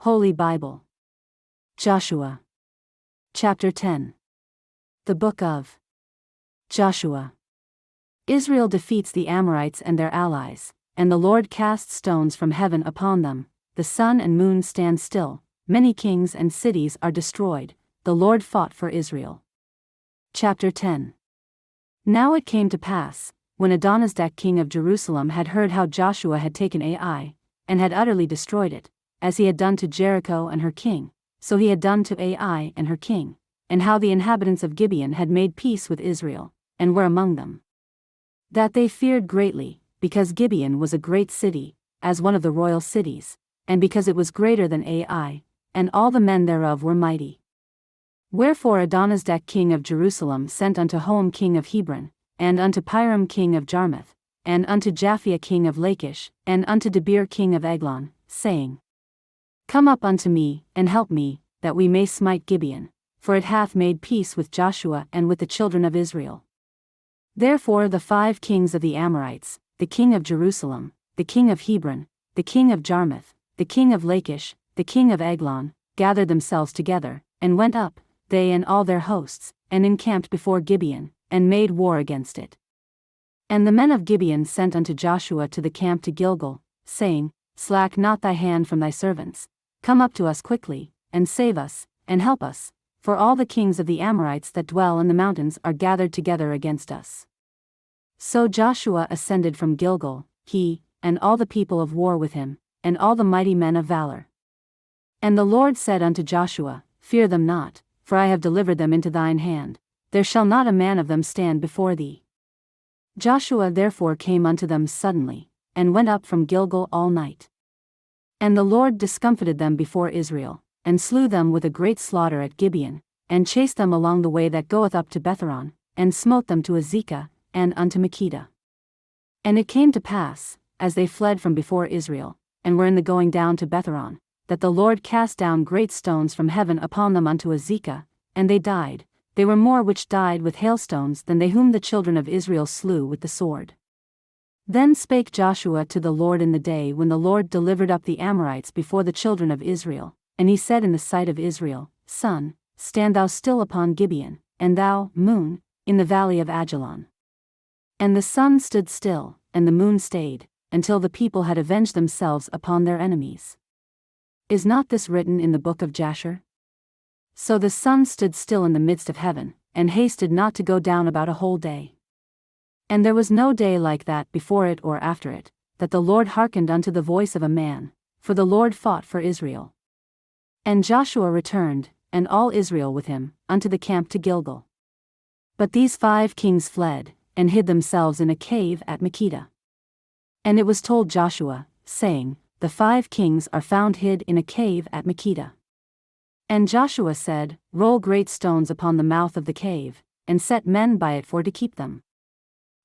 Holy Bible. Joshua. Chapter 10. The Book of Joshua. Israel defeats the Amorites and their allies, and the Lord casts stones from heaven upon them. The sun and moon stand still, many kings and cities are destroyed. The Lord fought for Israel. Chapter 10. Now it came to pass, when Adonizedek king of Jerusalem had heard how Joshua had taken Ai, and had utterly destroyed it, as he had done to Jericho and her king, so he had done to Ai and her king, and how the inhabitants of Gibeon had made peace with Israel, and were among them. That they feared greatly, because Gibeon was a great city, as one of the royal cities, and because it was greater than Ai, and all the men thereof were mighty. Wherefore Adonizedek king of Jerusalem sent unto Hoam king of Hebron, and unto Piram king of Jarmuth, and unto Japhia king of Lachish, and unto Debir king of Eglon, saying, Come up unto me, and help me, that we may smite Gibeon, for it hath made peace with Joshua and with the children of Israel. Therefore the 5 kings of the Amorites, the king of Jerusalem, the king of Hebron, the king of Jarmuth, the king of Lachish, the king of Eglon, gathered themselves together, and went up, they and all their hosts, and encamped before Gibeon, and made war against it. And the men of Gibeon sent unto Joshua to the camp to Gilgal, saying, Slack not thy hand from thy servants, come up to us quickly, and save us, and help us, for all the kings of the Amorites that dwell in the mountains are gathered together against us. So Joshua ascended from Gilgal, he, and all the people of war with him, and all the mighty men of valor. And the Lord said unto Joshua, Fear them not, for I have delivered them into thine hand, there shall not a man of them stand before thee. Joshua therefore came unto them suddenly, and went up from Gilgal all night. And the Lord discomfited them before Israel, and slew them with a great slaughter at Gibeon, and chased them along the way that goeth up to Betharon, and smote them to Azekah, and unto Makkedah. And it came to pass, as they fled from before Israel, and were in the going down to Betharon, that the Lord cast down great stones from heaven upon them unto Azekah, and they died. They were more which died with hailstones than they whom the children of Israel slew with the sword. Then spake Joshua to the Lord in the day when the Lord delivered up the Amorites before the children of Israel, and he said in the sight of Israel, Sun, stand thou still upon Gibeon, and thou, moon, in the valley of Ajalon. And the sun stood still, and the moon stayed, until the people had avenged themselves upon their enemies. Is not this written in the book of Jasher? So the sun stood still in the midst of heaven, and hasted not to go down about a whole day. And there was no day like that before it or after it, that the Lord hearkened unto the voice of a man, for the Lord fought for Israel. And Joshua returned, and all Israel with him, unto the camp to Gilgal. But these 5 kings fled, and hid themselves in a cave at Makkedah. And it was told Joshua, saying, The 5 kings are found hid in a cave at Makkedah. And Joshua said, Roll great stones upon the mouth of the cave, and set men by it for to keep them.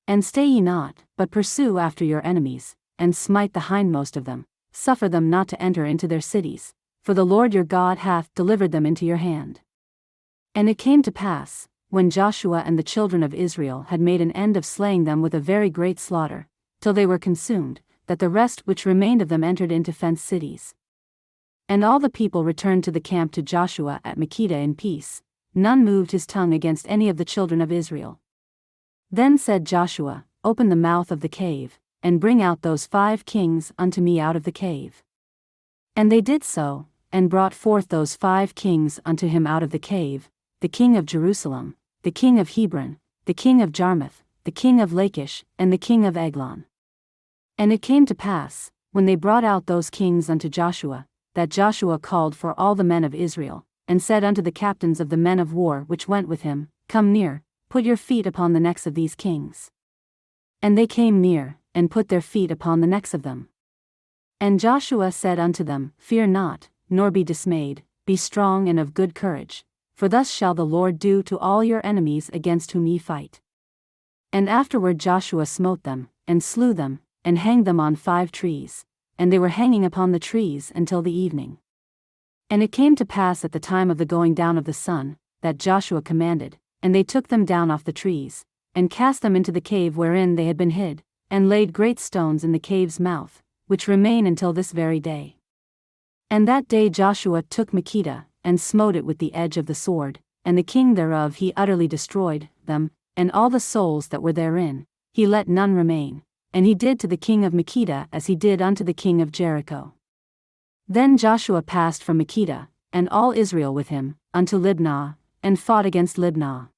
And stay ye not, but pursue after your enemies, and smite the hindmost of them, suffer them not to enter into their cities, for the Lord your God hath delivered them into your hand. And it came to pass, when Joshua and the children of Israel had made an end of slaying them with a very great slaughter, till they were consumed, that the rest which remained of them entered into fenced cities. And all the people returned to the camp to Joshua at Makkedah in peace, none moved his tongue against any of the children of Israel. Then said Joshua, Open the mouth of the cave, and bring out those 5 kings unto me out of the cave. And they did so, and brought forth those 5 kings unto him out of the cave, the king of Jerusalem, the king of Hebron, the king of Jarmuth, the king of Lachish, and the king of Eglon. And it came to pass, when they brought out those kings unto Joshua, that Joshua called for all the men of Israel, and said unto the captains of the men of war which went with him, Come near, put your feet upon the necks of these kings. And they came near, and put their feet upon the necks of them. And Joshua said unto them, Fear not, nor be dismayed, be strong and of good courage, for thus shall the Lord do to all your enemies against whom ye fight. And afterward Joshua smote them, and slew them, and hanged them on 5 trees, and they were hanging upon the trees until the evening. And it came to pass at the time of the going down of the sun, that Joshua commanded, and they took them down off the trees, and cast them into the cave wherein they had been hid, and laid great stones in the cave's mouth, which remain until this very day. And that day Joshua took Makkedah, and smote it with the edge of the sword, and the king thereof he utterly destroyed, them, and all the souls that were therein, he let none remain, and he did to the king of Makkedah as he did unto the king of Jericho. Then Joshua passed from Makkedah, and all Israel with him, unto Libnah, and fought against Libnah.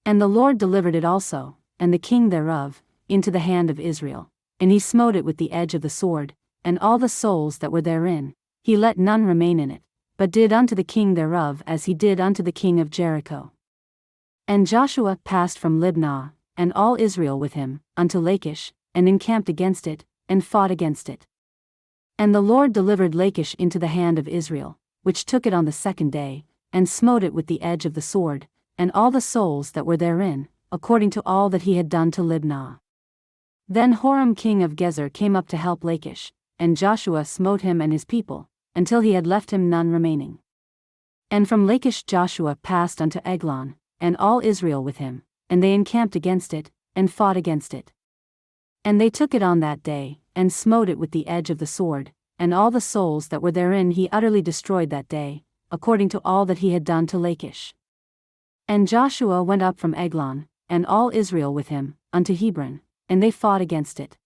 And the Lord delivered it also, and the king thereof, into the hand of Israel, and he smote it with the edge of the sword, and all the souls that were therein, he let none remain in it, but did unto the king thereof as he did unto the king of Jericho. And Joshua passed from Libnah, and all Israel with him, unto Lachish, and encamped against it, and fought against it. And the Lord delivered Lachish into the hand of Israel, which took it on the second day, and smote it with the edge of the sword, and all the souls that were therein, according to all that he had done to Libnah. Then Horam king of Gezer came up to help Lachish, and Joshua smote him and his people, until he had left him none remaining. And from Lachish Joshua passed unto Eglon, and all Israel with him, and they encamped against it, and fought against it. And they took it on that day, and smote it with the edge of the sword, and all the souls that were therein he utterly destroyed that day, according to all that he had done to Lachish. And Joshua went up from Eglon, and all Israel with him, unto Hebron, and they fought against it.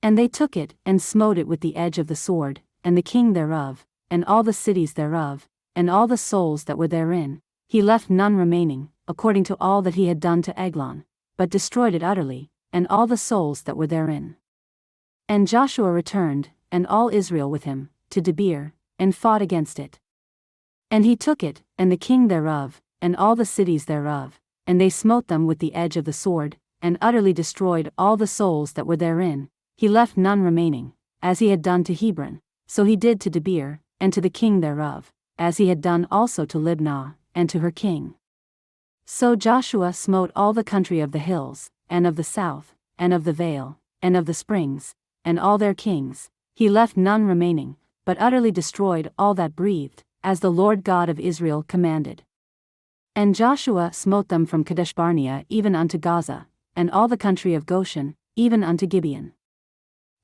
And they took it, and smote it with the edge of the sword, and the king thereof, and all the cities thereof, and all the souls that were therein, he left none remaining, according to all that he had done to Eglon, but destroyed it utterly, and all the souls that were therein. And Joshua returned, and all Israel with him, to Debir, and fought against it. And he took it, and the king thereof, and all the cities thereof, and they smote them with the edge of the sword, and utterly destroyed all the souls that were therein, he left none remaining, as he had done to Hebron, so he did to Debir, and to the king thereof, as he had done also to Libnah, and to her king. So Joshua smote all the country of the hills, and of the south, and of the vale, and of the springs, and all their kings, he left none remaining, but utterly destroyed all that breathed, as the Lord God of Israel commanded. And Joshua smote them from Kadeshbarnea even unto Gaza, and all the country of Goshen, even unto Gibeon.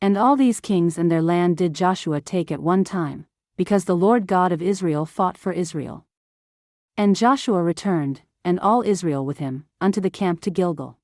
And all these kings and their land did Joshua take at one time, because the Lord God of Israel fought for Israel. And Joshua returned, and all Israel with him, unto the camp to Gilgal.